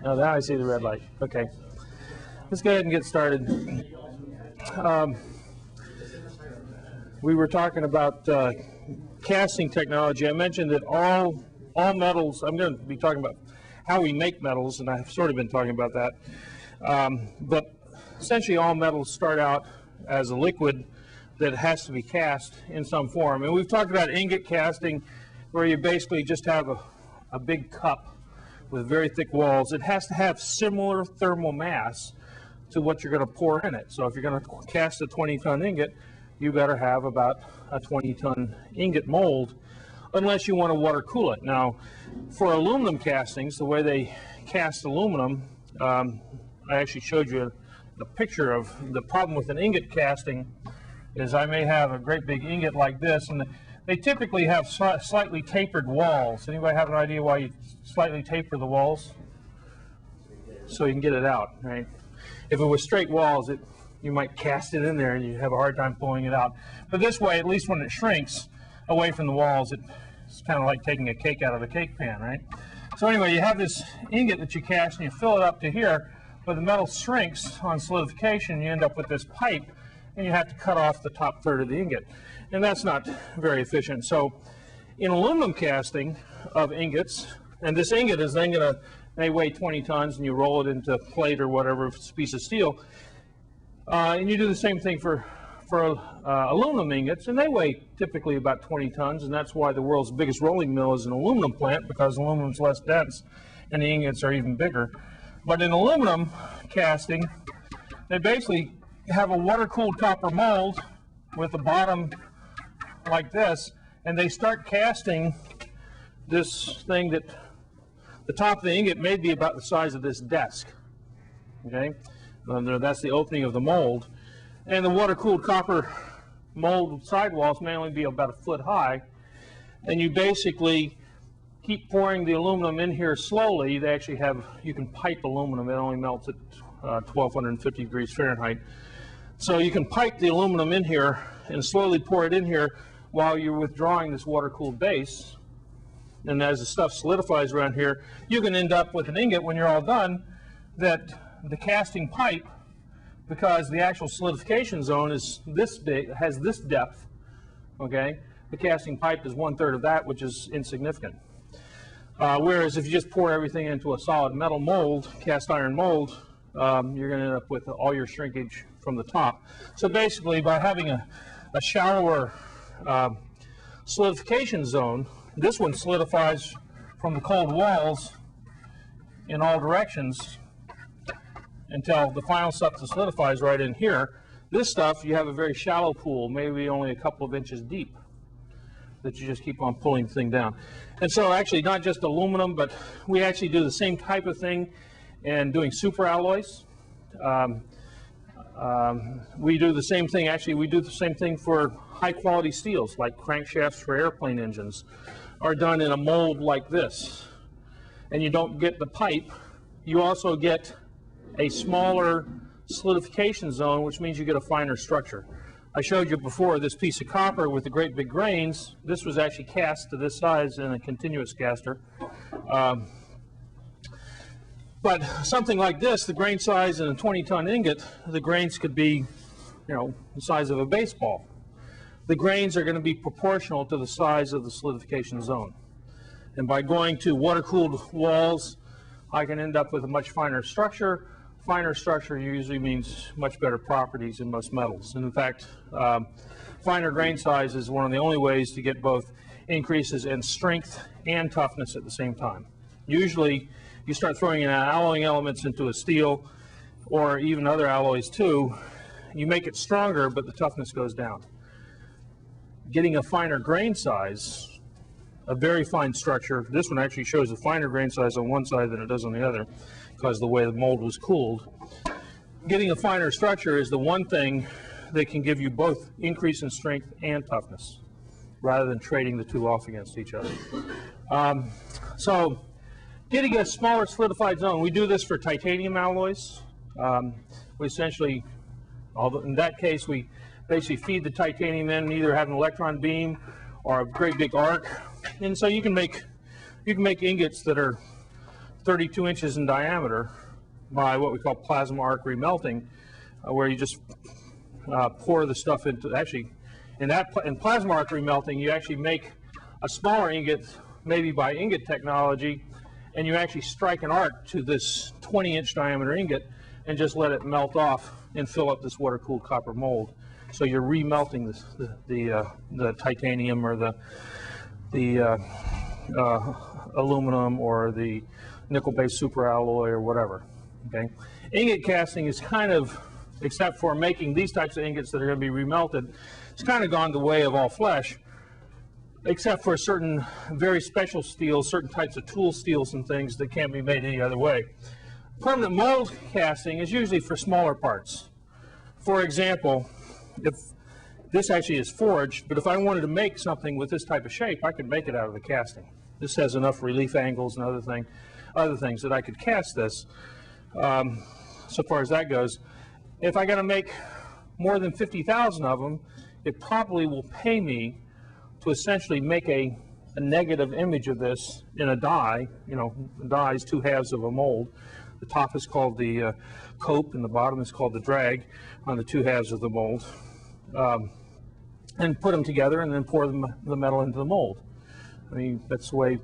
Oh, now I see the red light. Okay. Let's go ahead and get started. We were talking about casting technology. I mentioned that all metals, I'm going to be talking about how we make metals, and I've sort of been talking about that. But essentially all metals start out as a liquid that has to be cast in some form. And we've talked about ingot casting, where you basically just have a big cup with very thick walls. It has to have similar thermal mass to what you're going to pour in it. So if you're going to cast a 20-ton ingot, you better have about a 20-ton ingot mold, unless you want to water cool it. Now, for aluminum castings, the way they cast aluminum, I actually showed you a picture of the problem with an ingot casting. Is I may have a great big ingot like this, and they typically have slightly tapered walls. Anybody have an idea why you slightly taper the walls? So you can get it out, right? If it was straight walls, you might cast it in there and you have a hard time pulling it out. But this way, at least when it shrinks away from the walls, it's kind of like taking a cake out of a cake pan, right? So anyway, you have this ingot that you cast and you fill it up to here, but the metal shrinks on solidification. You end up with this pipe, and you have to cut off the top third of the ingot. And that's not very efficient. So in aluminum casting of ingots, and this ingot is then going to, they weigh 20 tons, and you roll it into plate or whatever piece of steel. And you do the same thing for aluminum ingots, and they weigh typically about 20 tons, and that's why the world's biggest rolling mill is an aluminum plant, because aluminum's less dense and the ingots are even bigger. But in aluminum casting, they basically have a water-cooled copper mold with a bottom like this, and they start casting this thing that the top of the ingot may be about the size of this desk. Okay? That's the opening of the mold. And the water-cooled copper mold sidewalls may only be about a foot high. And you basically keep pouring the aluminum in here slowly. They actually have, you can pipe aluminum. It only melts at 1250 degrees Fahrenheit. So you can pipe the aluminum in here and slowly pour it in here while you're withdrawing this water-cooled base. And as the stuff solidifies around here, you can end up with an ingot when you're all done that the casting pipe, because the actual solidification zone is this big, has this depth, okay? The casting pipe is 1/3 of that, which is insignificant. Whereas if you just pour everything into a solid metal mold, cast iron mold, you're going to end up with all your shrinkage from the top. So basically, by having a shallower solidification zone, this one solidifies from the cold walls in all directions until the final stuff solidifies right in here. This stuff, you have a very shallow pool, maybe only a couple of inches deep, that you just keep on pulling the thing down. And so actually, not just aluminum, but we actually do the same type of thing in doing superalloys. We do the same thing, actually, we do the same thing for high quality steels, like crankshafts for airplane engines, are done in a mold like this. And you don't get the pipe, you also get a smaller solidification zone, which means you get a finer structure. I showed you before this piece of copper with the great big grains. This was actually cast to this size in a continuous caster. But something like this, the grain size in a 20-ton ingot, the grains could be, the size of a baseball. The grains are going to be proportional to the size of the solidification zone. And by going to water-cooled walls, I can end up with a much finer structure. Finer structure usually means much better properties in most metals. And in fact, finer grain size is one of the only ways to get both increases in strength and toughness at the same time. Usually, you start throwing in alloying elements into a steel, or even other alloys too, you make it stronger, but the toughness goes down. Getting a finer grain size, a very fine structure, this one actually shows a finer grain size on one side than it does on the other, because of the way the mold was cooled. Getting a finer structure is the one thing that can give you both increase in strength and toughness, rather than trading the two off against each other. So getting a smaller solidified zone, we do this for titanium alloys. We essentially, in that case, we basically feed the titanium in and either have an electron beam or a great big arc. And so you can make ingots that are 32 inches in diameter by what we call plasma arc remelting, where you just pour the stuff into, actually, in plasma arc remelting, you actually make a smaller ingot, maybe by ingot technology, and you actually strike an arc to this 20-inch diameter ingot and just let it melt off and fill up this water-cooled copper mold. So you're remelting the titanium or the aluminum or the nickel-based superalloy or whatever. Okay, ingot casting is kind of, except for making these types of ingots that are going to be remelted, it's kind of gone the way of all flesh, except for certain very special steels, certain types of tool steels and things that can't be made any other way. Permanent mold casting is usually for smaller parts. For example, if this actually is forged, but if I wanted to make something with this type of shape, I could make it out of the casting. This has enough relief angles and other things that I could cast this. So far as that goes, if I got to make more than 50,000 of them, it probably will pay me to essentially make a negative image of this in a die. You know, the die is two halves of a mold. The top is called the cope and the bottom is called the drag on the two halves of the mold. And put them together and then pour the metal into the mold. I mean, that's the way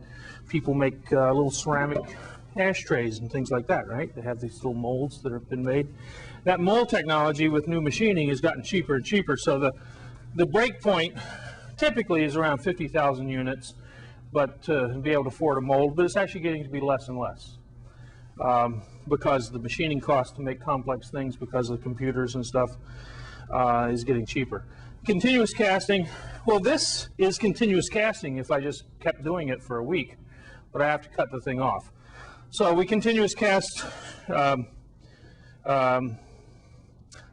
people make little ceramic ashtrays and things like that, right? They have these little molds that have been made. That mold technology with new machining has gotten cheaper and cheaper, so the break point typically is around 50,000 units, but to be able to afford a mold, but it's actually getting to be less and less because the machining cost to make complex things because of the computers and stuff is getting cheaper. Continuous casting, well, this is continuous casting if I just kept doing it for a week, but I have to cut the thing off. So we continuous cast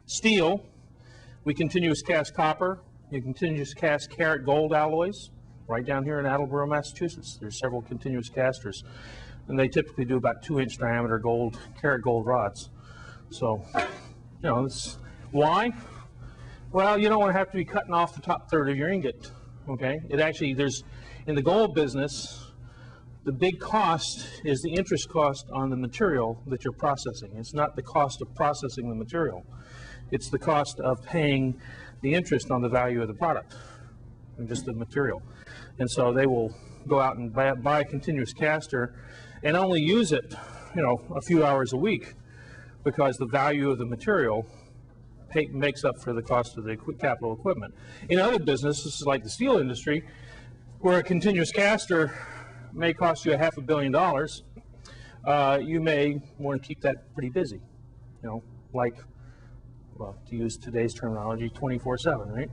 steel, we continuous cast copper, you continuous cast carat gold alloys, right down here in Attleboro, Massachusetts. There's several continuous casters, and they typically do about 2-inch diameter carat gold rods. So, you know, why? Well, you don't want to have to be cutting off the top third of your ingot, okay? It actually, in the gold business, the big cost is the interest cost on the material that you're processing. It's not the cost of processing the material. It's the cost of paying the interest on the value of the product, and just the material. And so they will go out and buy a continuous caster and only use it, you know, a few hours a week because the value of the material makes up for the cost of the capital equipment. In other businesses, like the steel industry, where a continuous caster may cost you $500 million, you may want to keep that pretty busy, you know, like, well, to use today's terminology, 24/7, right?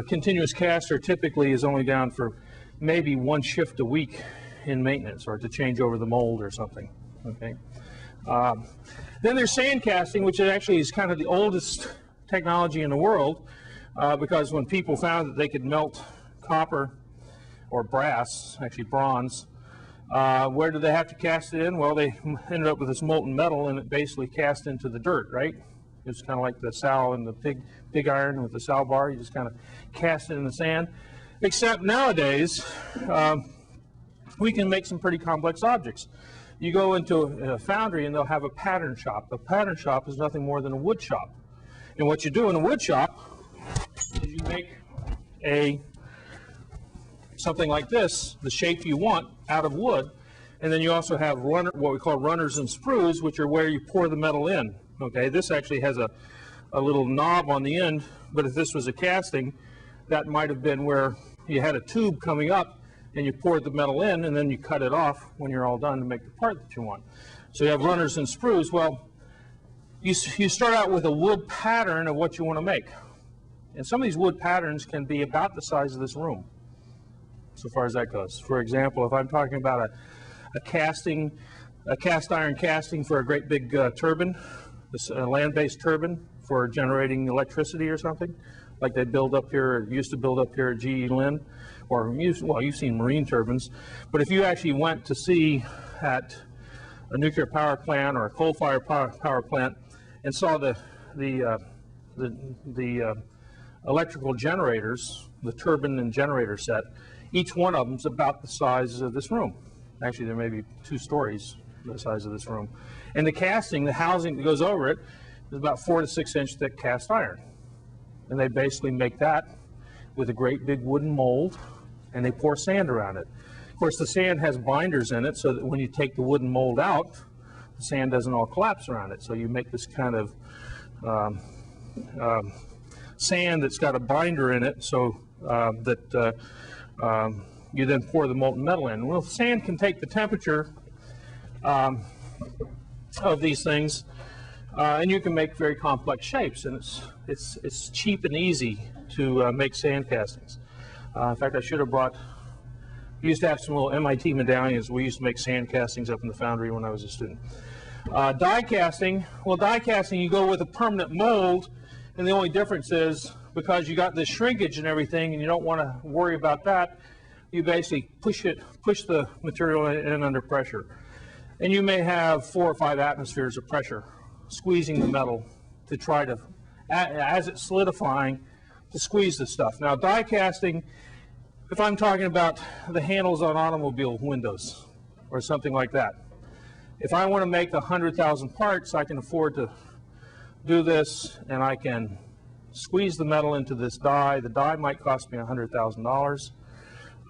Continuous caster typically is only down for maybe one shift a week in maintenance or to change over the mold or something, okay? Then there's sand casting, which actually is kind of the oldest technology in the world because when people found that they could melt copper or brass, actually bronze, where did they have to cast it in? Well, they ended up with this molten metal and it basically cast into the dirt, right? It's kind of like the sow and the pig iron with the sow bar. You just kind of cast it in the sand. Except nowadays, we can make some pretty complex objects. You go into a foundry and they'll have a pattern shop. A pattern shop is nothing more than a wood shop. And what you do in a wood shop is you make something like this, the shape you want, out of wood. And then you also have what we call runners and sprues, which are where you pour the metal in. Okay, this actually has a little knob on the end, but if this was a casting, that might have been where you had a tube coming up and you poured the metal in and then you cut it off when you're all done to make the part that you want. So you have runners and sprues. Well, you start out with a wood pattern of what you want to make. And some of these wood patterns can be about the size of this room, so far as that goes. For example, if I'm talking about a cast iron casting for a great big turbine, a land-based turbine for generating electricity or something, like they build up here, used to build up here at GE Lynn, or well, you've seen marine turbines. But if you actually went to see at a nuclear power plant or a coal-fired power plant and saw the electrical generators, the turbine and generator set, each one of them is about the size of this room. Actually, there may be 2 stories the size of this room. And the casting, the housing that goes over it, is about 4 to 6 inch thick cast iron. And they basically make that with a great big wooden mold, and they pour sand around it. Of course, the sand has binders in it so that when you take the wooden mold out, the sand doesn't all collapse around it. So you make this kind of sand that's got a binder in it, so that you then pour the molten metal in. Well, sand can take the temperature of these things, and you can make very complex shapes, and it's cheap and easy to make sand castings. In fact, I should have brought. We used to have some little MIT medallions. We used to make sand castings up in the foundry when I was a student. Die casting. Well, die casting, you go with a permanent mold, and the only difference is because you got this shrinkage and everything, and you don't want to worry about that. You basically push the material in under pressure, and you may have 4 or 5 atmospheres of pressure squeezing the metal to try to, as it's solidifying, to squeeze the stuff. Now, die casting, if I'm talking about the handles on automobile windows or something like that, if I want to make 100,000 parts, I can afford to do this, and I can squeeze the metal into this die. The die might cost me $100,000.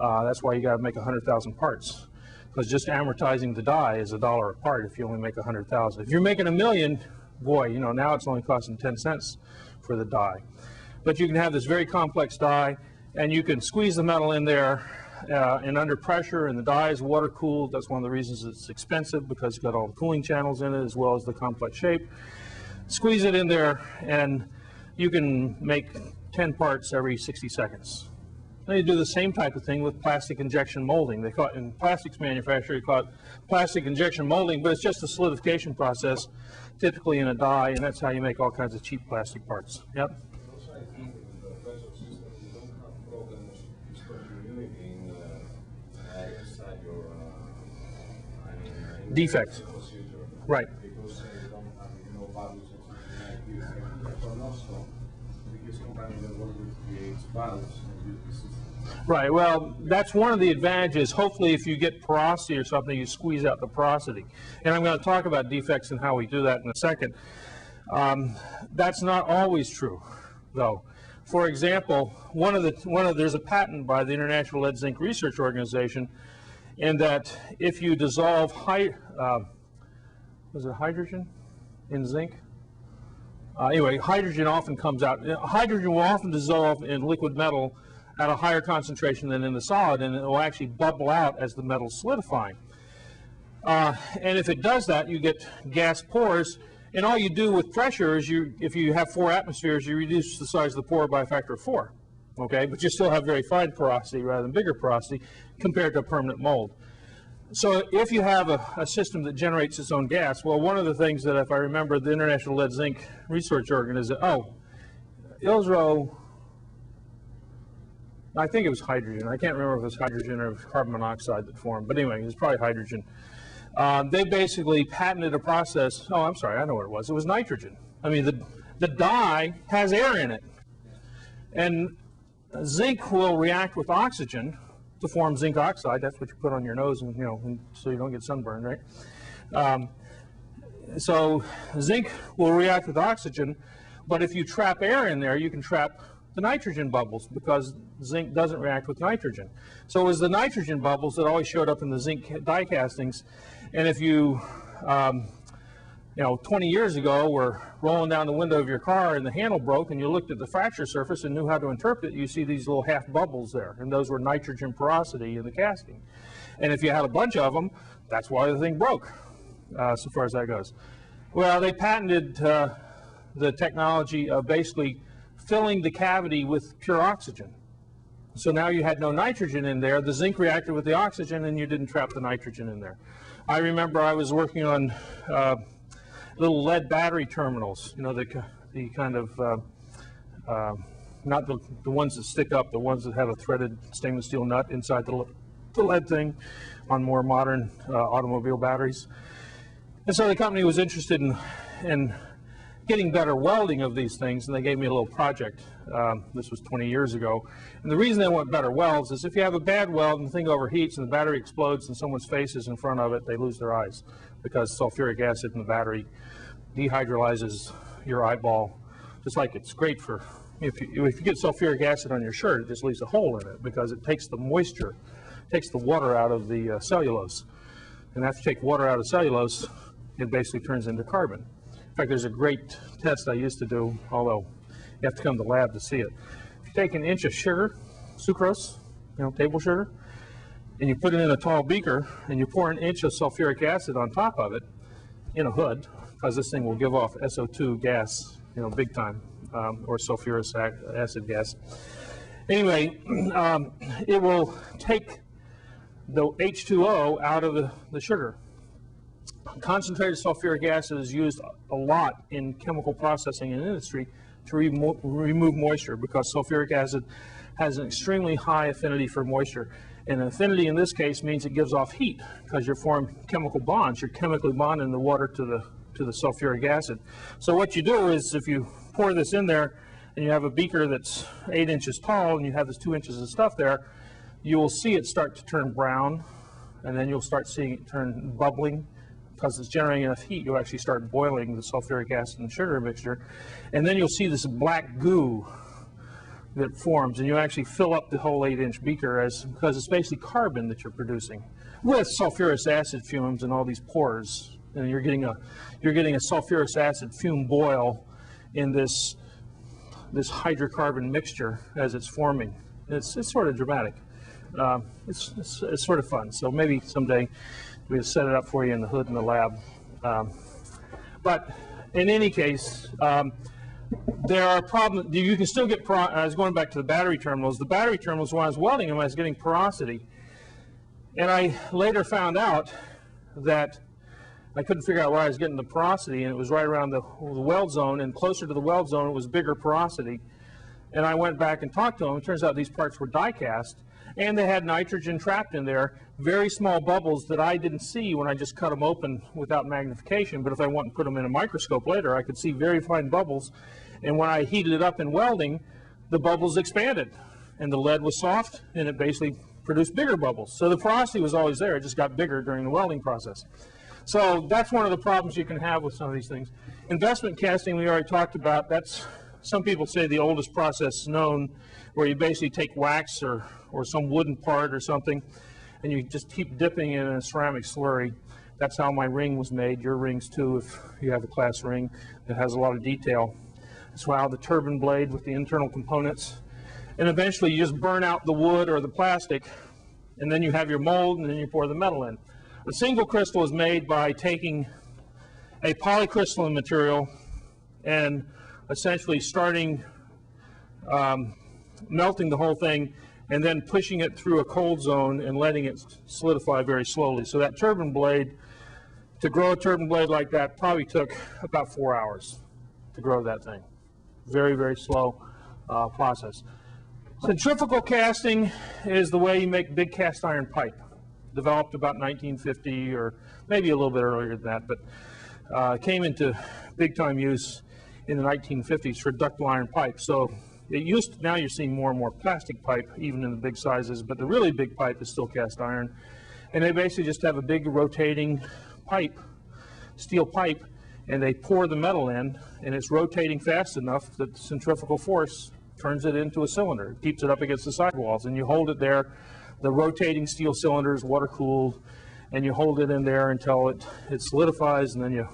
That's why you got to make 100,000 parts, because just amortizing the die is $1 a part if you only make 100,000. If you're making 1 million, boy, you know, now it's only costing 10 cents for the die. But you can have this very complex die, and you can squeeze the metal in there and under pressure, and the die is water cooled. That's one of the reasons it's expensive, because it's got all the cooling channels in it as well as the complex shape. Squeeze it in there, and you can make 10 parts every 60 seconds. Then you do the same type of thing with plastic injection molding. They call it, in plastics manufacturing, they call it plastic injection molding, but it's just a solidification process, typically in a die, and that's how you make all kinds of cheap plastic parts. Yep. Also, I think in the pressure system, you don't have problems discontinuing inside your defects. Procedure. Right. Because you don't have values or something like this. But also, because companies that work with creates values and use the system. Right, well, that's one of the advantages. Hopefully, if you get porosity or something, you squeeze out the porosity. And I'm going to talk about defects and how we do that in a second. That's not always true, though. For example, there's a patent by the International Lead Zinc Research Organization, in that if you dissolve hydrogen in zinc? Anyway, hydrogen often comes out. Hydrogen will often dissolve in liquid metal at a higher concentration than in the solid, and it will actually bubble out as the metal's solidifying. And if it does that, you get gas pores, and all you do with pressure is if you have 4 atmospheres, you reduce the size of the pore by a factor of 4. Okay, but you still have very fine porosity rather than bigger porosity compared to a permanent mold. So if you have a system that generates its own gas, well, one of the things that, if I remember, the International Lead Zinc Research Organization, ILSRO, I think it was hydrogen. I can't remember if it was hydrogen or carbon monoxide that formed, but anyway, it was probably hydrogen. They basically patented a process. Oh, I'm sorry, I know what it was. It was nitrogen. I mean, the dye has air in it, and zinc will react with oxygen to form zinc oxide. That's what you put on your nose, and so you don't get sunburned, right? So zinc will react with oxygen, but if you trap air in there, you can trap the nitrogen bubbles, because zinc doesn't react with nitrogen. So it was the nitrogen bubbles that always showed up in the zinc die castings. And if you, 20 years ago, were rolling down the window of your car and the handle broke, and you looked at the fracture surface and knew how to interpret it, you see these little half bubbles there, and those were nitrogen porosity in the casting. And if you had a bunch of them, that's why the thing broke, so far as that goes. Well, they patented the technology of basically filling the cavity with pure oxygen. So now you had no nitrogen in there. The zinc reacted with the oxygen, and you didn't trap the nitrogen in there. I remember I was working on little lead battery terminals, the kind of, not the ones that stick up, the ones that have a threaded stainless steel nut inside the lead thing on more modern automobile batteries. And so the company was interested in getting better welding of these things, and they gave me a little project. This was 20 years ago. And the reason they want better welds is if you have a bad weld and the thing overheats and the battery explodes and someone's face is in front of it, they lose their eyes because sulfuric acid in the battery dehydrolyzes your eyeball. Just like it's great for, if you get sulfuric acid on your shirt, it just leaves a hole in it because it takes the moisture, takes the water out of the cellulose. And after you take water out of cellulose, it basically turns into carbon. In fact, there's a great test I used to do, although you have to come to the lab to see it. If you take an inch of sugar, sucrose, table sugar, and you put it in a tall beaker, and you pour an inch of sulfuric acid on top of it in a hood, because this thing will give off SO2 gas, big time, or sulfuric acid gas. Anyway, it will take the H2O out of the sugar. Concentrated sulfuric acid is used a lot in chemical processing and industry to remove moisture because sulfuric acid has an extremely high affinity for moisture. And affinity in this case means it gives off heat because you form chemical bonds. You're chemically bonding the water to the sulfuric acid. So what you do is if you pour this in there and you have a beaker that's 8 inches tall and you have this 2 inches of stuff there, you will see it start to turn brown, and then you'll start seeing it turn bubbling. Because it's generating enough heat, you'll actually start boiling the sulfuric acid and sugar mixture. And then you'll see this black goo that forms, and you actually fill up the whole 8-inch beaker because it's basically carbon that you're producing with sulfuric acid fumes and all these pores. And you're getting a sulfuric acid fume boil in this hydrocarbon mixture as it's forming. It's sort of dramatic. It's sort of fun. So maybe someday we'll set it up for you in the hood in the lab. But in any case, there are problems. You can still get, I was going back to the battery terminals. The battery terminals, when I was welding them, I was getting porosity. And I later found out that I couldn't figure out where I was getting the porosity, and it was right around the weld zone, and closer to the weld zone, it was bigger porosity. And I went back and talked to them. It turns out these parts were die cast, and they had nitrogen trapped in there, very small bubbles that I didn't see when I just cut them open without magnification. But if I went and put them in a microscope later, I could see very fine bubbles. And when I heated it up in welding, the bubbles expanded, and the lead was soft, and it basically produced bigger bubbles. So the porosity was always there. It just got bigger during the welding process. So that's one of the problems you can have with some of these things. Investment casting, we already talked about. That's, some people say, the oldest process known, where you basically take wax or some wooden part or something, and you just keep dipping it in a ceramic slurry. That's how my ring was made, your rings too, if you have a class ring that has a lot of detail. That's how the turbine blade with the internal components. And eventually you just burn out the wood or the plastic, and then you have your mold, and then you pour the metal in. A single crystal is made by taking a polycrystalline material and essentially starting melting the whole thing and then pushing it through a cold zone and letting it solidify very slowly. So that turbine blade, to grow a turbine blade like that, probably took about 4 hours to grow that thing. Very, very slow process. Centrifugal casting is the way you make big cast iron pipe. Developed about 1950 or maybe a little bit earlier than that, but came into big time use in the 1950s for ductile iron pipe. So it used to, now you're seeing more and more plastic pipe, even in the big sizes, but the really big pipe is still cast iron. And they basically just have a big rotating pipe, steel pipe, and they pour the metal in, and it's rotating fast enough that the centrifugal force turns it into a cylinder. It keeps it up against the sidewalls, and you hold it there. The rotating steel cylinder is water cooled, and you hold it in there until it solidifies, and then you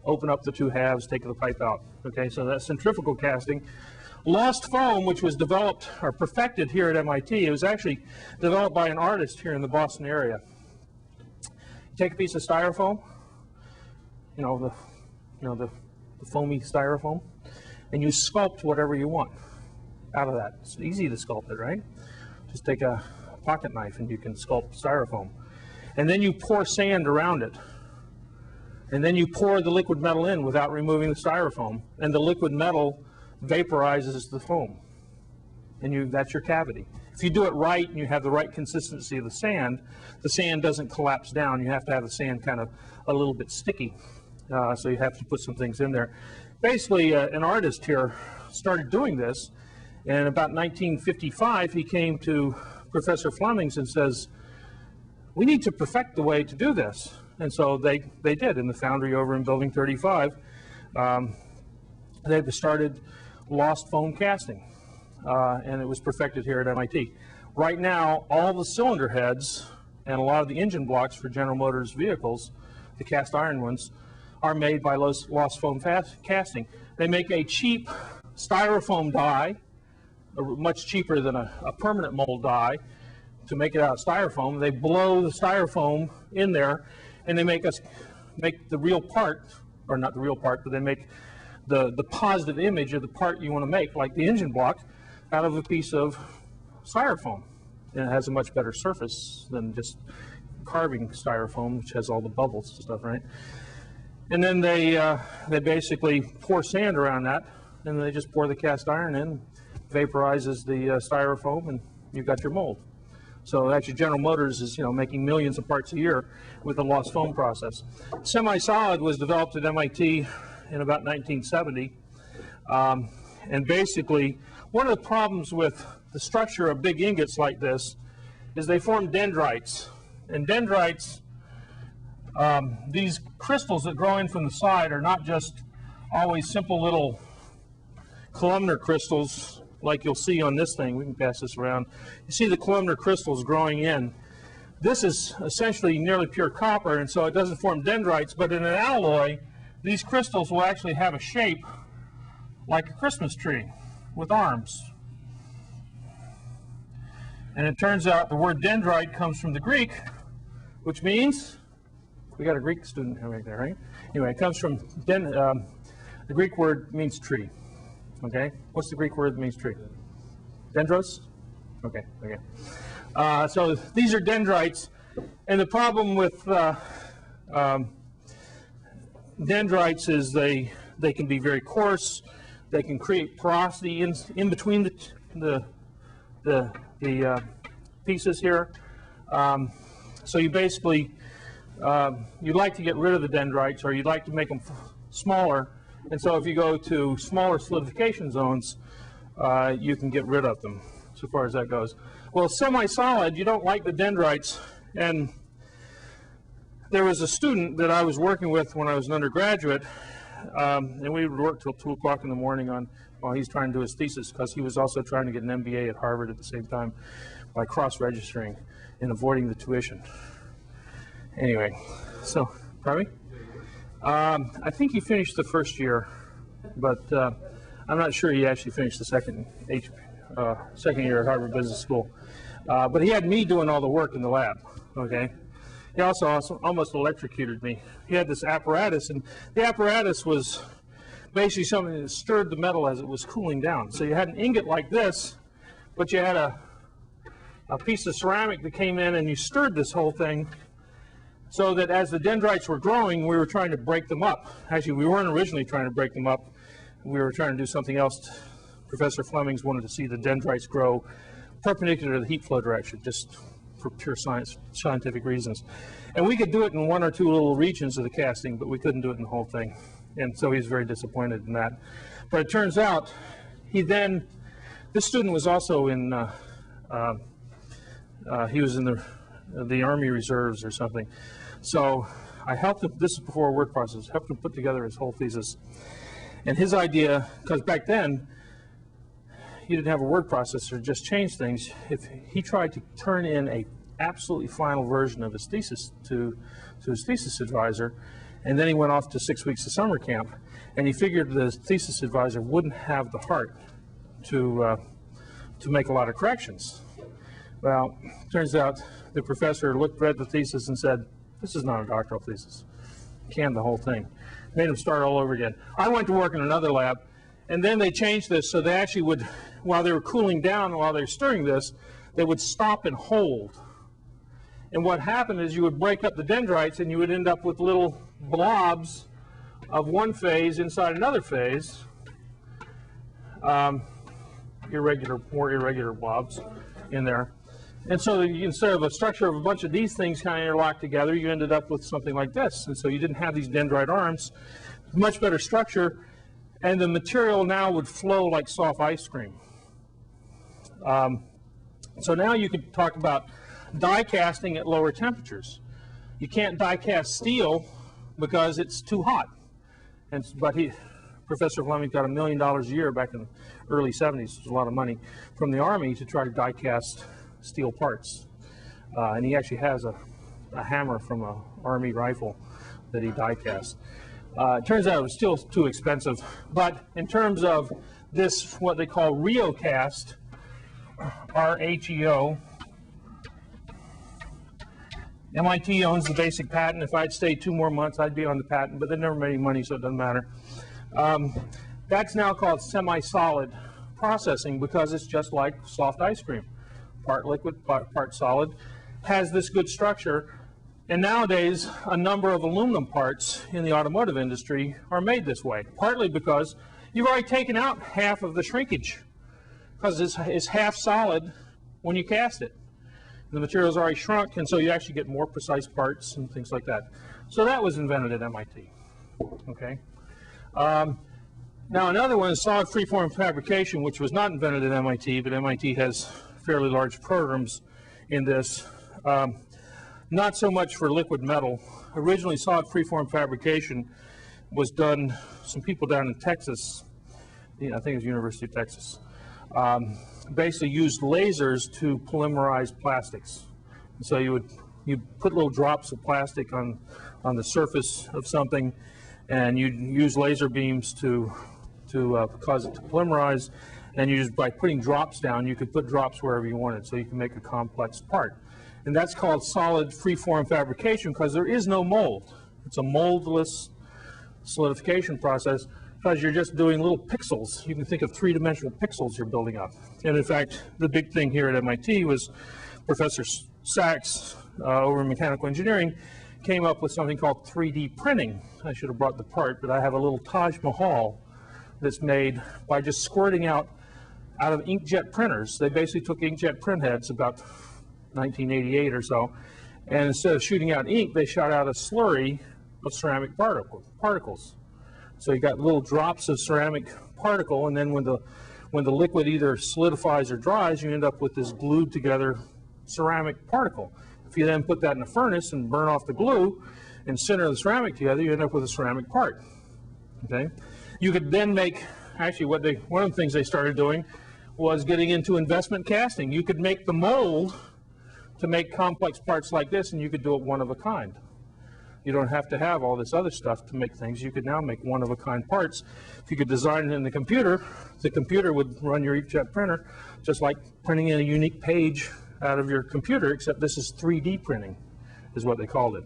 open up the two halves, take the pipe out. Okay, so that's centrifugal casting. Lost foam, which was developed or perfected here at MIT, it was actually developed by an artist here in the Boston area. You take a piece of styrofoam, the foamy styrofoam, and you sculpt whatever you want out of that. It's easy to sculpt it, right? Just take a pocket knife and you can sculpt styrofoam. And then you pour sand around it. And then you pour the liquid metal in without removing the styrofoam. And the liquid metal vaporizes the foam. And that's your cavity. If you do it right and you have the right consistency of the sand doesn't collapse down. You have to have the sand kind of a little bit sticky. so you have to put some things in there. Basically, an artist here started doing this, and about 1955, he came to Professor Fleming's and says, we need to perfect the way to do this. And so they did in the foundry over in Building 35. They started lost foam casting, and it was perfected here at MIT. Right now, all the cylinder heads and a lot of the engine blocks for General Motors vehicles, the cast iron ones, are made by lost foam casting. They make a cheap styrofoam die, much cheaper than a permanent mold die, to make it out of styrofoam. They blow the styrofoam in there, and they make the real part, or not the real part, but they make the positive image of the part you want to make, like the engine block, out of a piece of styrofoam. And it has a much better surface than just carving styrofoam, which has all the bubbles and stuff, right? And then they basically pour sand around that, and then they just pour the cast iron in, vaporizes the styrofoam, and you've got your mold. So actually General Motors is, making millions of parts a year with the lost foam process. Semi-solid was developed at MIT in about 1970. And basically, one of the problems with the structure of big ingots like this is they form dendrites. And dendrites, these crystals that grow in from the side are not just always simple little columnar crystals like you'll see on this thing. We can pass this around. You see the columnar crystals growing in. This is essentially nearly pure copper, and so it doesn't form dendrites, but in an alloy, these crystals will actually have a shape like a Christmas tree with arms. And it turns out the word dendrite comes from the Greek, which means, we got a Greek student right there, right? Anyway, it comes from, the Greek word means tree. Okay, what's the Greek word that means tree? Dendros? Okay. So these are dendrites, and the problem with dendrites is they can be very coarse. They can create porosity in between the pieces here. So you basically you'd like to get rid of the dendrites, or you'd like to make them smaller. And so if you go to smaller solidification zones, you can get rid of them, so far as that goes. Well, semi-solid, you don't like the dendrites. And there was a student that I was working with when I was an undergraduate, and we would work till 2 o'clock in the morning while he's trying to do his thesis, because he was also trying to get an MBA at Harvard at the same time by cross-registering and avoiding the tuition. Anyway, so, pardon me? I think he finished the first year, but I'm not sure he actually finished the second year at Harvard Business School. But he had me doing all the work in the lab, okay? He also almost electrocuted me. He had this apparatus, and the apparatus was basically something that stirred the metal as it was cooling down. So you had an ingot like this, but you had a piece of ceramic that came in, and you stirred this whole thing, so that as the dendrites were growing, we were trying to break them up. Actually, we weren't originally trying to break them up. We were trying to do something else. Professor Fleming's wanted to see the dendrites grow perpendicular to the heat flow direction, just for pure scientific reasons. And we could do it in 1 or 2 little regions of the casting, but we couldn't do it in the whole thing. And so he's very disappointed in that. But it turns out, this student was also in, he was in the Army Reserves or something. So I helped him, this is before a word process, helped him put together his whole thesis. And his idea, because back then, he didn't have a word processor, just change things. If he tried to turn in a absolutely final version of his thesis to his thesis advisor, and then he went off to 6 weeks of summer camp, and he figured the thesis advisor wouldn't have the heart to make a lot of corrections. Well, turns out the professor read the thesis and said, this is not a doctoral thesis. Canned the whole thing. Made him start all over again. I went to work in another lab, and then they changed this so they actually would, while they were cooling down, while they were stirring this, they would stop and hold. And what happened is you would break up the dendrites, and you would end up with little blobs of one phase inside another phase. More irregular blobs in there. And so instead of a structure of a bunch of these things kind of interlocked together, you ended up with something like this. And so you didn't have these dendrite arms, much better structure, and the material now would flow like soft ice cream. So now you could talk about die casting at lower temperatures. You can't die cast steel because it's too hot. But Professor Fleming got $1 million a year back in the early 70s, which was a lot of money, from the Army to try to die cast steel parts. And he actually has a hammer from an Army rifle that he die cast. It turns out it was still too expensive. But in terms of this, what they call REO-cast, R-H-E-O, MIT owns the basic patent. If I'd stayed 2 more months, I'd be on the patent, but they never made any money, so it doesn't matter. That's now called semi-solid processing because it's just like soft ice cream. Part liquid, part solid, has this good structure. And nowadays, a number of aluminum parts in the automotive industry are made this way, partly because you've already taken out half of the shrinkage, because it's half solid when you cast it. The material's already shrunk, and so you actually get more precise parts and things like that. So that was invented at MIT. Okay. Now another one is Sog Freeform Fabrication, which was not invented at MIT, but MIT has fairly large programs in this. Not so much for liquid metal. Originally, Sog Freeform Fabrication was done, some people down in Texas, I think it was University of Texas, basically used lasers to polymerize plastics. And so you'd put little drops of plastic on the surface of something, and you'd use laser beams to cause it to polymerize, and by putting drops down, you could put drops wherever you wanted, so you can make a complex part. And that's called solid freeform fabrication because there is no mold. It's a moldless solidification process because you're just doing little pixels. You can think of 3-dimensional pixels you're building up. And in fact, the big thing here at MIT was Professor Sachs over in mechanical engineering came up with something called 3D printing. I should have brought the part, but I have a little Taj Mahal that's made by just squirting out of inkjet printers. They basically took inkjet print heads about 1988 or so, and instead of shooting out ink, they shot out a slurry of ceramic particles. So you got little drops of ceramic particle, and then when the liquid either solidifies or dries, you end up with this glued together ceramic particle. If you then put that in a furnace and burn off the glue and center the ceramic together, you end up with a ceramic part. Okay, you could then make, actually one of the things they started doing was getting into investment casting. You could make the mold to make complex parts like this, and you could do it one of a kind. You don't have to have all this other stuff to make things. You could now make one of a kind parts. If you could design it in the computer would run your inkjet printer, just like printing in a unique page out of your computer, except this is 3D printing, is what they called it.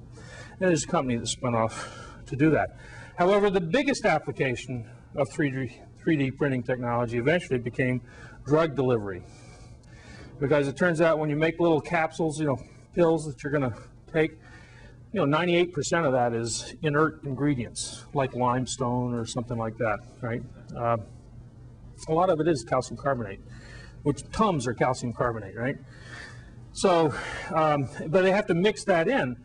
And there's a company that spun off to do that. However, the biggest application of 3D printing technology eventually became drug delivery. Because it turns out when you make little capsules, pills that you're going to take, 98% of that is inert ingredients, like limestone or something like that, right? A lot of it is calcium carbonate, which Tums are calcium carbonate, right? So, but they have to mix that in,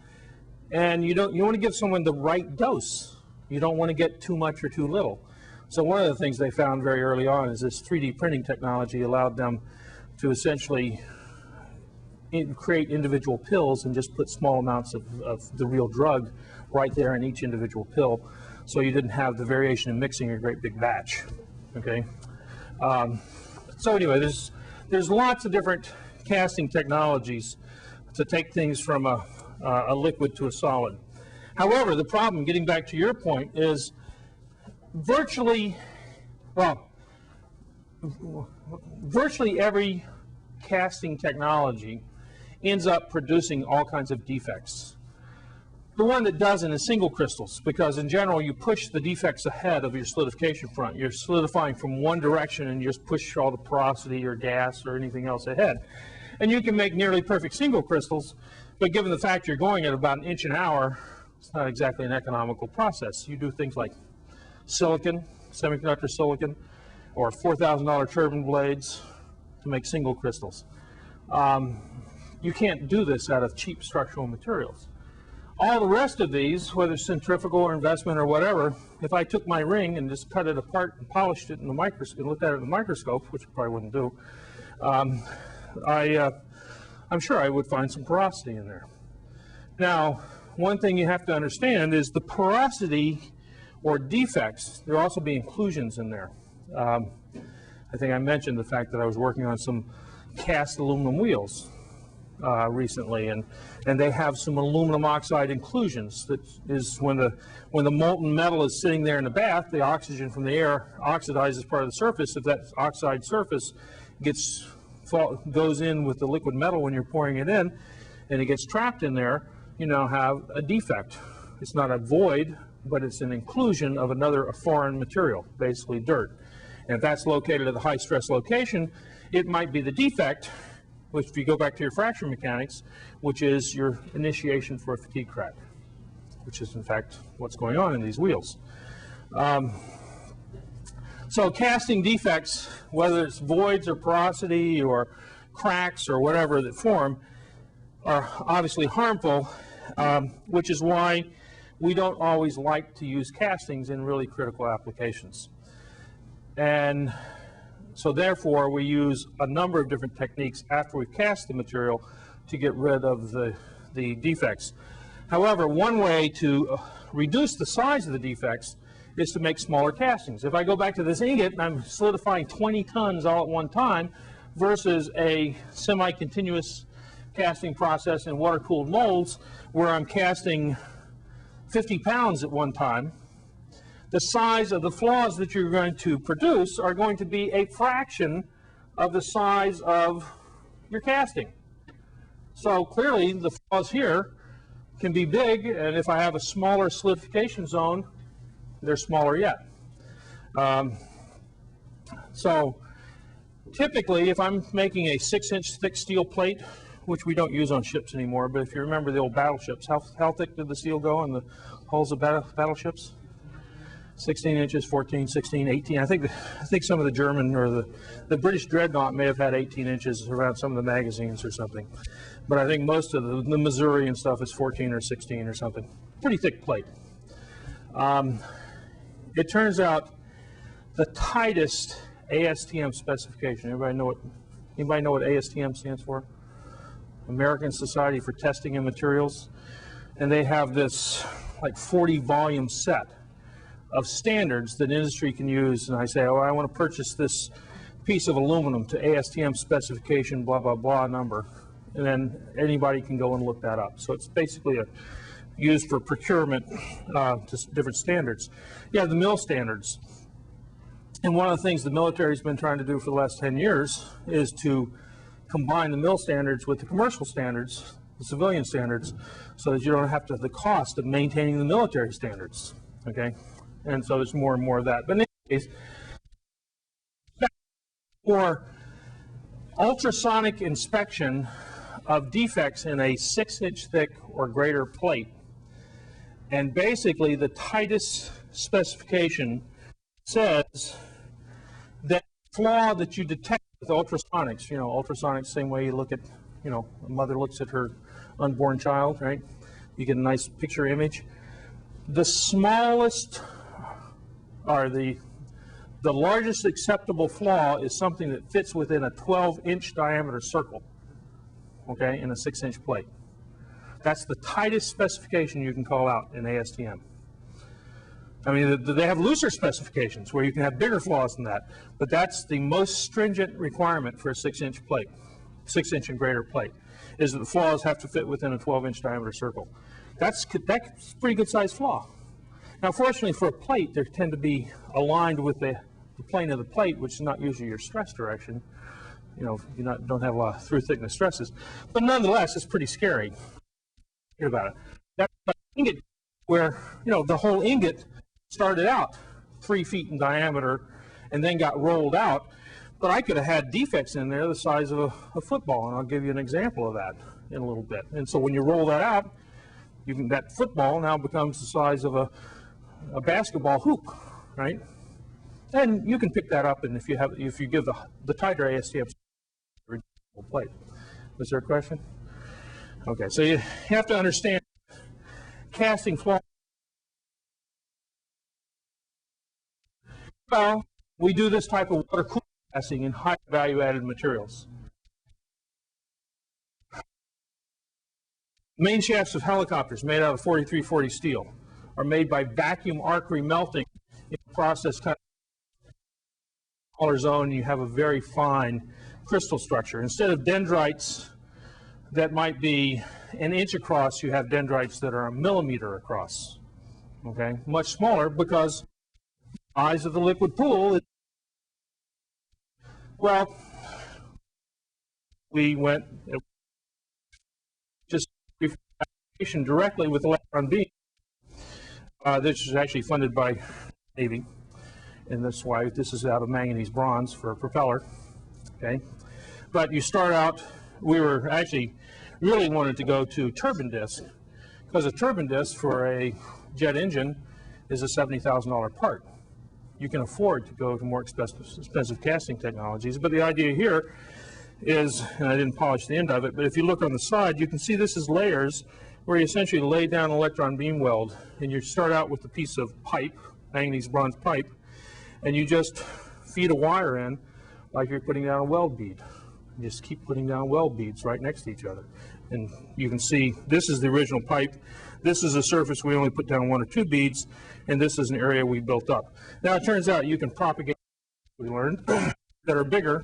and you want to give someone the right dose. You don't want to get too much or too little. So one of the things they found very early on is this 3D printing technology allowed them to essentially create individual pills and just put small amounts of the real drug right there in each individual pill, so you didn't have the variation in mixing a great big batch. Okay. So anyway, there's lots of different casting technologies to take things from a liquid to a solid. However, the problem, getting back to your point, is virtually every casting technology ends up producing all kinds of defects. The one that doesn't is single crystals, because in general you push the defects ahead of your solidification front. You're solidifying from one direction and you just push all the porosity or gas or anything else ahead. And you can make nearly perfect single crystals, but given the fact you're going at about 1 inch an hour, it's not exactly an economical process. You do things like silicon, semiconductor silicon, or $4,000 turbine blades to make single crystals. You can't do this out of cheap structural materials. All the rest of these, whether centrifugal or investment or whatever, if I took my ring and just cut it apart and polished it in the microscope, and looked at it in the microscope, which I probably wouldn't do, I'm sure I would find some porosity in there. Now, one thing you have to understand is the porosity or defects, there will also be inclusions in there. I think I mentioned the fact that I was working on some cast aluminum wheels recently, and they have some aluminum oxide inclusions. That is when the molten metal is sitting there in the bath, the oxygen from the air oxidizes part of the surface. If that oxide surface goes in with the liquid metal when you're pouring it in, and it gets trapped in there, you now have a defect. It's not a void, but it's an inclusion of a foreign material, basically dirt. And if that's located at a high stress location, it might be the defect, which if you go back to your fracture mechanics, which is your initiation for a fatigue crack, which is in fact what's going on in these wheels. So casting defects, whether it's voids or porosity or cracks or whatever that form, are obviously harmful, which is why we don't always like to use castings in really critical applications. And so therefore, we use a number of different techniques after we've cast the material to get rid of the defects. However, one way to reduce the size of the defects is to make smaller castings. If I go back to this ingot and I'm solidifying 20 tons all at one time versus a semi-continuous casting process in water-cooled molds where I'm casting 50 pounds at one time, the size of the flaws that you're going to produce are going to be a fraction of the size of your casting. So clearly the flaws here can be big, and if I have a smaller solidification zone, they're smaller yet. So typically, if I'm making a 6-inch thick steel plate, which we don't use on ships anymore, but if you remember the old battleships, how thick did the steel go in the hulls of battleships? 16 inches, 14, 16, 18. I think some of the German or the British dreadnought may have had 18 inches around some of the magazines or something. But I think most of the Missouri and stuff is 14 or 16 or something. Pretty thick plate. It turns out the tightest ASTM specification, anybody know what ASTM stands for? American Society for Testing and Materials. And they have this like 40 volume set of standards that industry can use, and I say, oh, I want to purchase this piece of aluminum to ASTM specification, blah, blah, blah number, and then anybody can go and look that up. So it's basically used for procurement, just different standards. You have the mill standards, and one of the things the military's been trying to do for the last 10 years is to combine the mill standards with the commercial standards, the civilian standards, so that you don't have to have the cost of maintaining the military standards, okay? And so there's more and more of that. But in any case, for ultrasonic inspection of defects in a 6-inch thick or greater plate, and basically the tightest specification says that flaw that you detect with ultrasonics, ultrasonics, same way you look at, a mother looks at her unborn child, right? You get a nice picture image. The smallest or the largest acceptable flaw is something that fits within a 12-inch diameter circle, okay, in a 6-inch plate. That's the tightest specification you can call out in ASTM. I mean, they have looser specifications where you can have bigger flaws than that, but that's the most stringent requirement for a 6-inch plate, 6-inch and greater plate, is that the flaws have to fit within a 12-inch diameter circle. That's a pretty good sized flaw. Now, fortunately for a plate, they tend to be aligned with the plane of the plate, which is not usually your stress direction. You don't have a lot of through thickness stresses. But nonetheless, it's pretty scary. Think about it. That's like ingot where, the whole ingot started out 3 feet in diameter and then got rolled out. But I could have had defects in there the size of a football, and I'll give you an example of that in a little bit. And so when you roll that out, that football now becomes the size of a basketball hoop, right? And you can pick that up, and if you give the tighter ASTM plate. Was there a question? Okay, so you have to understand casting flaw. Well, we do this type of water cooled casting in high value added materials. Main shafts of helicopters made out of 4340 steel are made by vacuum arc remelting in a process kind of smaller zone. You have a very fine crystal structure. Instead of dendrites that might be an inch across, you have dendrites that are a millimeter across. Okay, much smaller because the size of the liquid pool is, well, we went just fabrication directly with electron beam. This is actually funded by Navy, and that's why this is out of manganese bronze for a propeller. Okay, but you start out. We were actually really wanted to go to turbine disc because a turbine disc for a jet engine is a $70,000 part. You can afford to go to more expensive casting technologies, but the idea here is, and I didn't polish the end of it, but if you look on the side, you can see this is layers where you essentially lay down an electron beam weld, and you start out with a piece of pipe, manganese bronze pipe, and you just feed a wire in like you're putting down a weld bead. You just keep putting down weld beads right next to each other. And you can see this is the original pipe. This is a surface we only put down 1 or 2 beads, and this is an area we built up. Now it turns out you can propagate, we learned, that are bigger,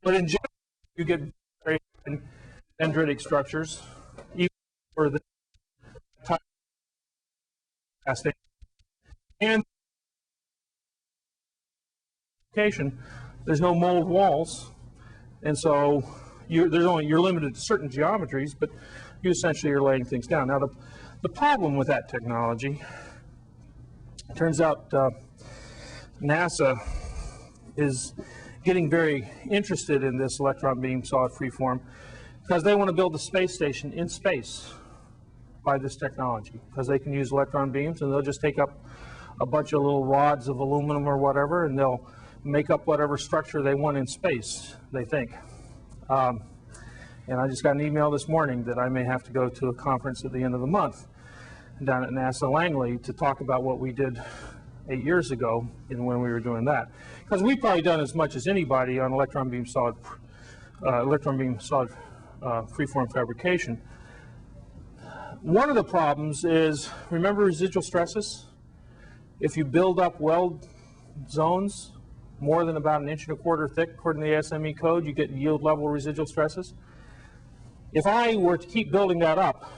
but in general you get very dendritic structures, even for the type of casting. And there's no mold walls, and so you're limited to certain geometries, but you essentially are laying things down. Now the problem with that technology, it turns out NASA is getting very interested in this electron beam solid freeform because they want to build a space station in space by this technology, because they can use electron beams and they'll just take up a bunch of little rods of aluminum or whatever, and they'll make up whatever structure they want in space, they think. And I just got an email this morning that I may have to go to a conference at the end of the month down at NASA Langley to talk about what we did 8 years ago when we were doing that. Because we've probably done as much as anybody on electron beam solid freeform fabrication. One of the problems is, remember residual stresses? If you build up weld zones more than about 1.25 inches thick, according to the SME code, you get yield level residual stresses. If I were to keep building that up,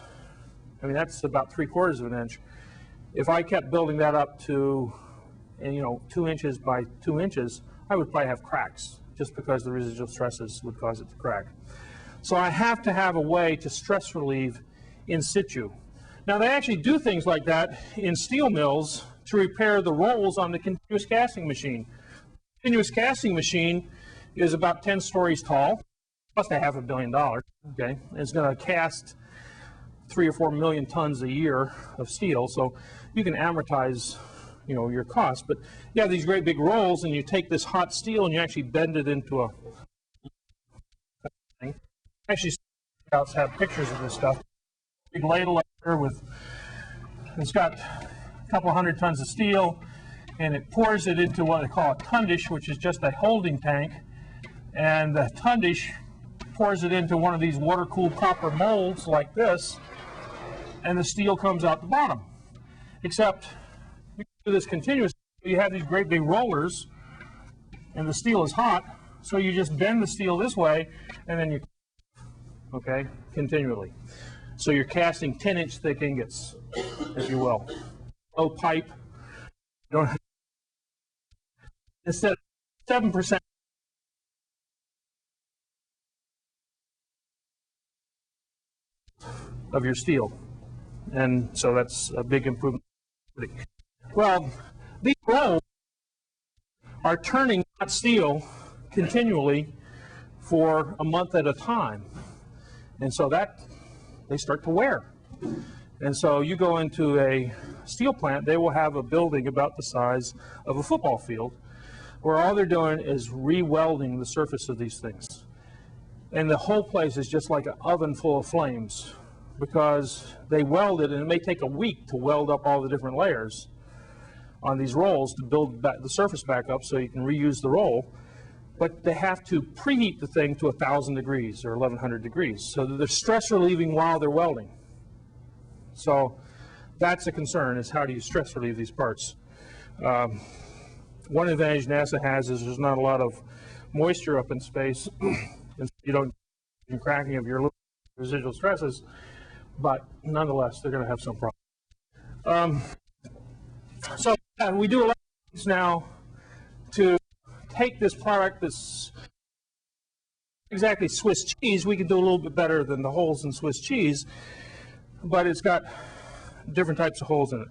I mean, that's about 3/4 of an inch. If I kept building that up to, 2 inches by 2 inches, I would probably have cracks just because the residual stresses would cause it to crack. So I have to have a way to stress relieve in situ. Now, they actually do things like that in steel mills to repair the rolls on the continuous casting machine. Continuous casting machine is about 10 stories tall, plus they have $1 billion, okay? And it's going to cast 3 or 4 million tons a year of steel, so you can amortize, your costs. But you have these great big rolls, and you take this hot steel and you actually bend it into a thing. Actually, scouts have pictures of this stuff. Big ladle up there it's got a couple hundred tons of steel, and it pours it into what they call a tundish, which is just a holding tank, and the tundish pours it into one of these water-cooled copper molds like this, and the steel comes out the bottom. Except you do this continuously. You have these great big rollers, and the steel is hot, so you just bend the steel this way, and then you, continually. So you're casting 10-inch thick ingots, if you will. No pipe. You don't have, instead of 7% of your steel. And so that's a big improvement. Well, these rolls are turning hot steel continually for a month at a time. And so they start to wear. And so you go into a steel plant, they will have a building about the size of a football field, where all they're doing is re-welding the surface of these things. And the whole place is just like an oven full of flames because they weld it, and it may take a week to weld up all the different layers on these rolls to build the surface back up so you can reuse the roll. But they have to preheat the thing to 1,000 degrees or 1,100 degrees, so that they're stress relieving while they're welding. So that's a concern, is how do you stress relieve these parts. One advantage NASA has is there's not a lot of moisture up in space, and you don't get cracking of your residual stresses, but nonetheless, they're going to have some problems. So we do a lot of things now to take this product that's exactly Swiss cheese. We can do a little bit better than the holes in Swiss cheese, but it's got different types of holes in it.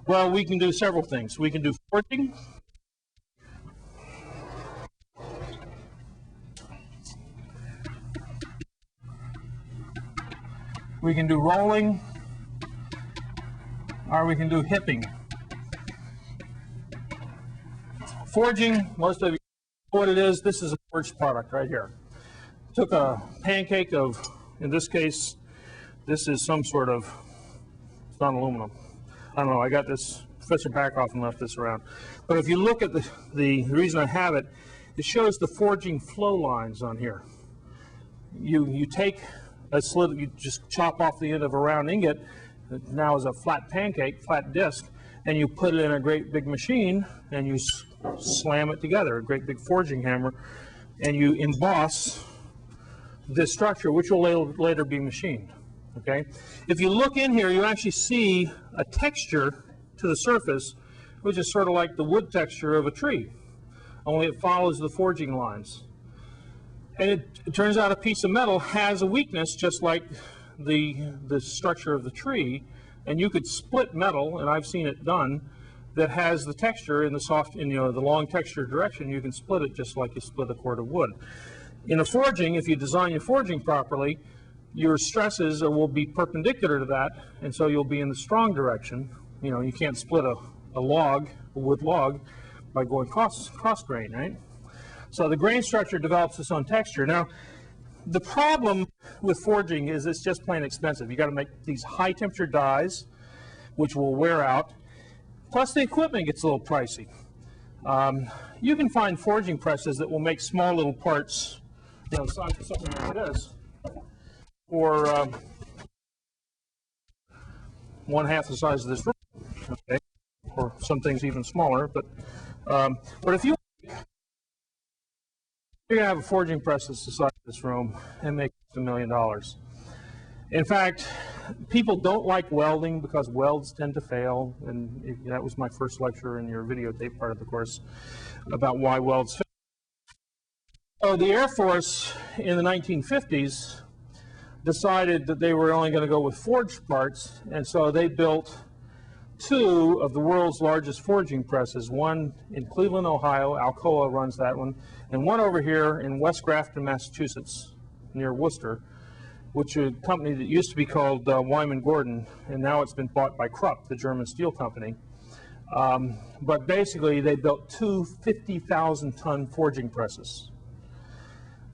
Well, we can do several things. We can do forging. We can do rolling, or we can do hipping. Forging, most of you know what it is. This is a forged product right here. Took a pancake of, in this case, this is some sort of, it's not aluminum. I don't know, I got this, Professor Backoff and left this around. But if you look at the reason I have it, it shows the forging flow lines on here. You take a slit, you just chop off the end of a round ingot, that now is a flat pancake, flat disc, and you put it in a great big machine, and you slam it together, a great big forging hammer, and you emboss this structure, which will later be machined. Okay? If you look in here, you actually see a texture to the surface, which is sort of like the wood texture of a tree, only it follows the forging lines. And it turns out a piece of metal has a weakness just like the structure of the tree, and you could split metal, and I've seen it done, that has the texture in the soft, in the long texture direction. You can split it just like you split a cord of wood. In a forging, if you design your forging properly, your stresses will be perpendicular to that, and so you'll be in the strong direction. You can't split a log, a wood log, by going cross grain, right? So the grain structure develops its own texture. Now, the problem with forging is it's just plain expensive. You got to make these high temperature dies, which will wear out. Plus the equipment gets a little pricey. You can find forging presses that will make small little parts, something like this, for 1/2 the size of this room, okay? Or some things even smaller. But if you're going to have a forging press that's the size of this room and make $1 million. In fact, people don't like welding because welds tend to fail, and that was my first lecture in your videotape part of the course about why welds fail. So the Air Force in the 1950s decided that they were only going to go with forged parts, and so they built 2 of the world's largest forging presses, one in Cleveland, Ohio, Alcoa runs that one, and one over here in West Grafton, Massachusetts, near Worcester, which is a company that used to be called Wyman Gordon, and now it's been bought by Krupp, the German steel company. But basically, they built 2 50,000-ton forging presses.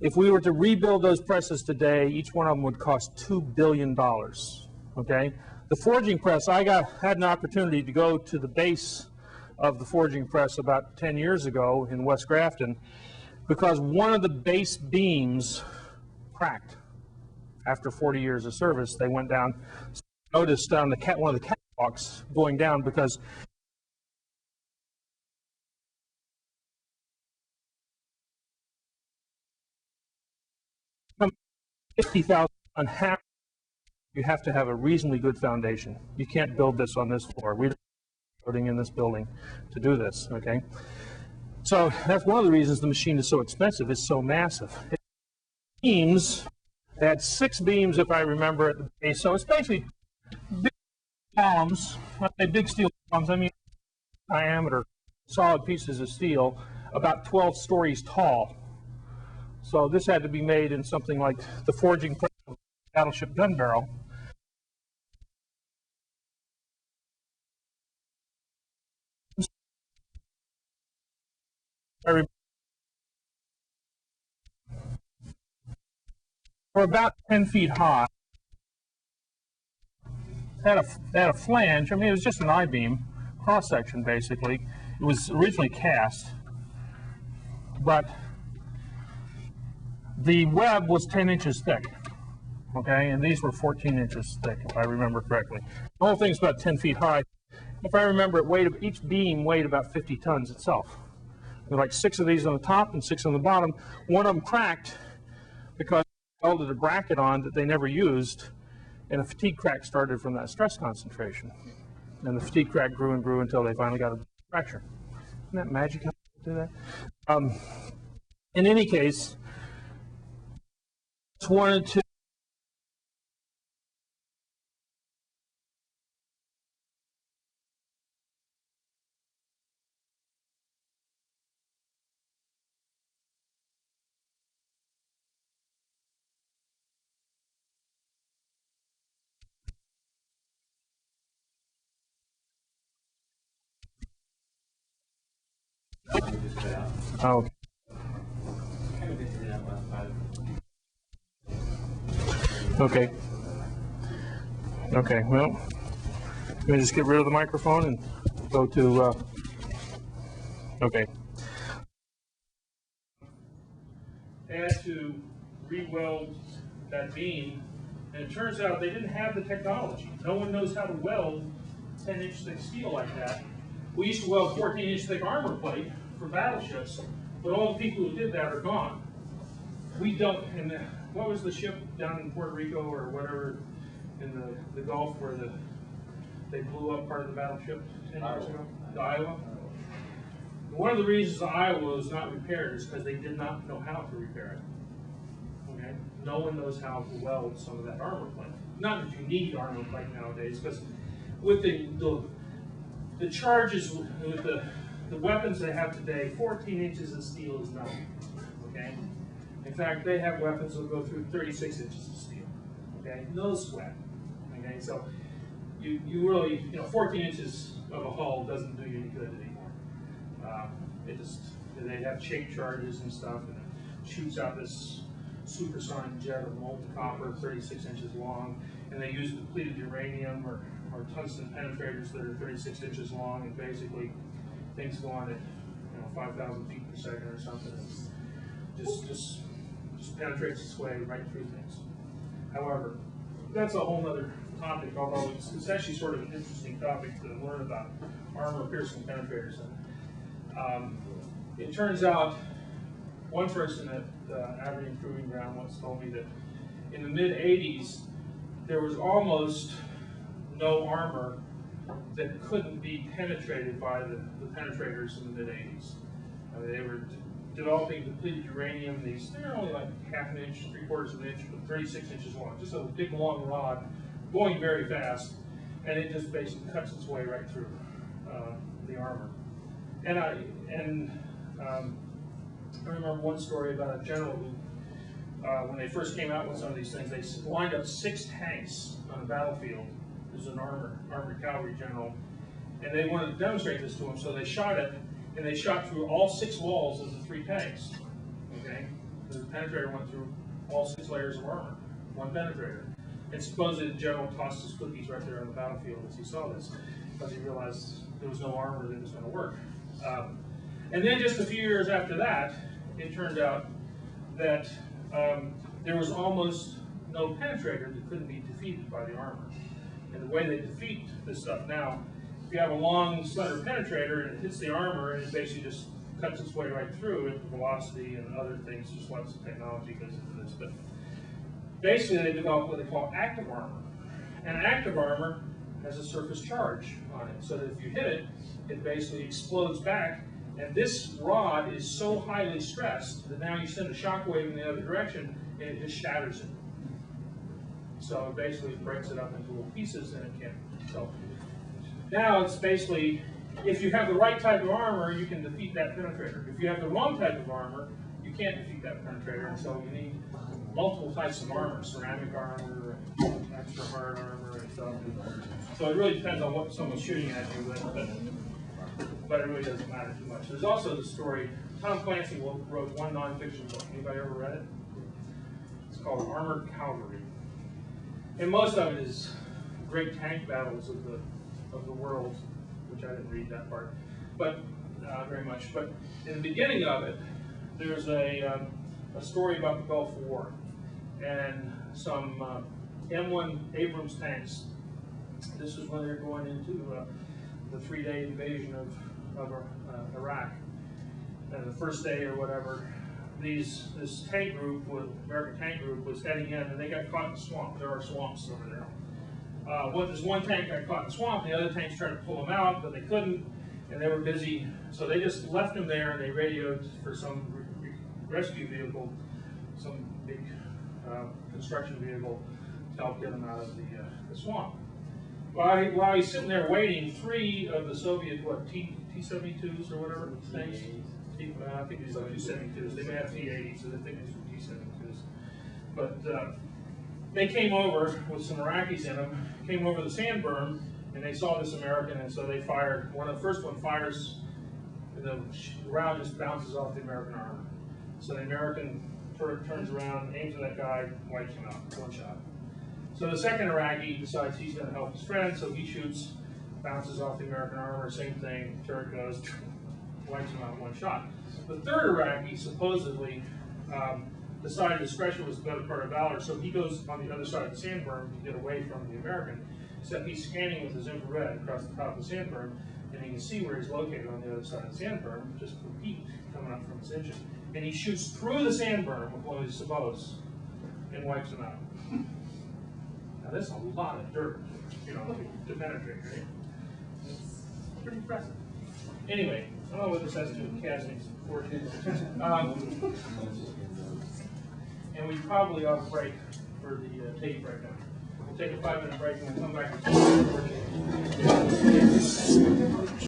If we were to rebuild those presses today, each one of them would cost $2 billion, okay? The forging press, I had an opportunity to go to the base of the forging press about 10 years ago in West Grafton, because one of the base beams cracked. After 40 years of service, they went down, noticed on one of the catwalks going down because $50,000 on half. You have to have a reasonably good foundation. You can't build this on this floor. We're building in this building to do this, okay? So that's one of the reasons the machine is so expensive. It's so massive. Beams, they had 6 beams, if I remember, at the base. So it's basically big columns, not big steel columns, I mean diameter, solid pieces of steel, about 12 stories tall. So this had to be made in something like the forging press of a battleship gun barrel. We're about 10 feet high. had a flange. I mean, it was just an I-beam cross section basically. It was originally cast, but the web was 10 inches thick. Okay, and these were 14 inches thick, if I remember correctly. The whole thing's about 10 feet high. If I remember, each beam weighed about 50 tons itself. There were like 6 of these on the top and 6 on the bottom. One of them cracked because they welded a bracket on that they never used, and a fatigue crack started from that stress concentration. And the fatigue crack grew and grew until they finally got a fracture. Isn't that magic how they do that? In any case, just wanted to oh. Okay. Okay, well, let me just get rid of the microphone and go to, okay. They had to re-weld that beam, and it turns out they didn't have the technology. No one knows how to weld 10-inch thick steel like that. We used to weld 14-inch thick armor plate for battleships, but all the people who did that are gone. We don't, and what was the ship down in Puerto Rico or whatever in the Gulf where they blew up part of the battleship 10 years ago? The Iowa. One of the reasons the Iowa was not repaired is because they did not know how to repair it. Okay? No one knows how to weld some of that armor plate. Not that you need armor plate nowadays, because with the charges with the weapons they have today, 14 inches of steel is nothing. Okay? In fact, they have weapons that will go through 36 inches of steel. Okay? No sweat. Okay? So you really, 14 inches of a hull doesn't do you any good anymore. They have shape charges and stuff, and it shoots out this supersonic jet of molten copper 36 inches long, and they use depleted uranium or tungsten penetrators that are 36 inches long, and basically things go on at 5,000 feet per second or something. And just penetrates its way right through things. However, that's a whole other topic, although it's actually sort of an interesting topic to learn about armor piercing penetrators. It turns out one person at Aberdeen Proving Ground once told me that in the mid-'80s there was almost no armor that couldn't be penetrated by the penetrators in the mid-'80s. They were developing depleted uranium. They're only like half an inch, 3/4 of an inch, but 36 inches long. Just a big long rod going very fast, and it just basically cuts its way right through the armor. And I remember one story about a general who, when they first came out with some of these things, they lined up 6 tanks on a battlefield. There's an armored cavalry general, and they wanted to demonstrate this to him, so they shot it, and they shot through all 6 walls of the 3 tanks. Okay, the penetrator went through all 6 layers of armor, one penetrator. And supposedly the general tossed his cookies right there on the battlefield as he saw this, because he realized there was no armor that was going to work. And then just a few years after that, it turned out that there was almost no penetrator that couldn't be defeated by the armor. And the way they defeat this stuff now, if you have a long, slender penetrator and it hits the armor and it basically just cuts its way right through it, velocity and other things, just lots of technology goes into this. But basically they developed what they call active armor. And active armor has a surface charge on it, so that if you hit it, it basically explodes back. And this rod is so highly stressed that now you send a shock wave in the other direction and it just shatters it. So it basically breaks it up into little pieces and it can't. So now it's basically, if you have the right type of armor, you can defeat that penetrator. If you have the wrong type of armor, you can't defeat that penetrator, and so you need multiple types of armor, ceramic armor, extra hard armor, and stuff. So it really depends on what someone's shooting at you with, but it really doesn't matter too much. There's also the story, Tom Clancy wrote one nonfiction book. Anybody ever read it? It's called Armored Cavalry. And most of it is great tank battles of the world, which I didn't read that part, but very much. But in the beginning of it, there's a story about the Gulf War and some M1 Abrams tanks. This is when they're going into the 3-day invasion of Iraq. And the first day or whatever, this tank group, American tank group, was heading in, and they got caught in the swamp. There are swamps over there. This one tank got caught in the swamp. The other tanks tried to pull him out, but they couldn't, and they were busy. So they just left him there, and they radioed for some rescue vehicle, some big construction vehicle, to help get him out of the swamp. While he's sitting there waiting, 3 of the Soviet, T-72s or whatever things? I think these are T-72s. They may have T-80s, so they think these are T-72s. But they came over with some Iraqis in them, came over the sand berm, and they saw this American, and so they fired. The first one fires, and the round just bounces off the American armor. So the American turns around, aims at that guy, wipes him out, one shot. So the second Iraqi decides he's going to help his friend, so he shoots, bounces off the American armor, same thing, turret goes, wipes him out in one shot. The third Iraqi supposedly decided discretion was the better part of valor, so he goes on the other side of the sand berm to get away from the American, except he's scanning with his infrared across the top of the sand berm, and he can see where he's located on the other side of the sand berm, just from heat coming up from his engine. And he shoots through the sand berm with one of his sabots and wipes him out. Now that's a lot of dirt, to penetrate, right? It's pretty impressive. Anyway, I don't know what this has to do with castings. And we probably ought to break for the tape right now. We'll take a 5-minute break and we'll come back.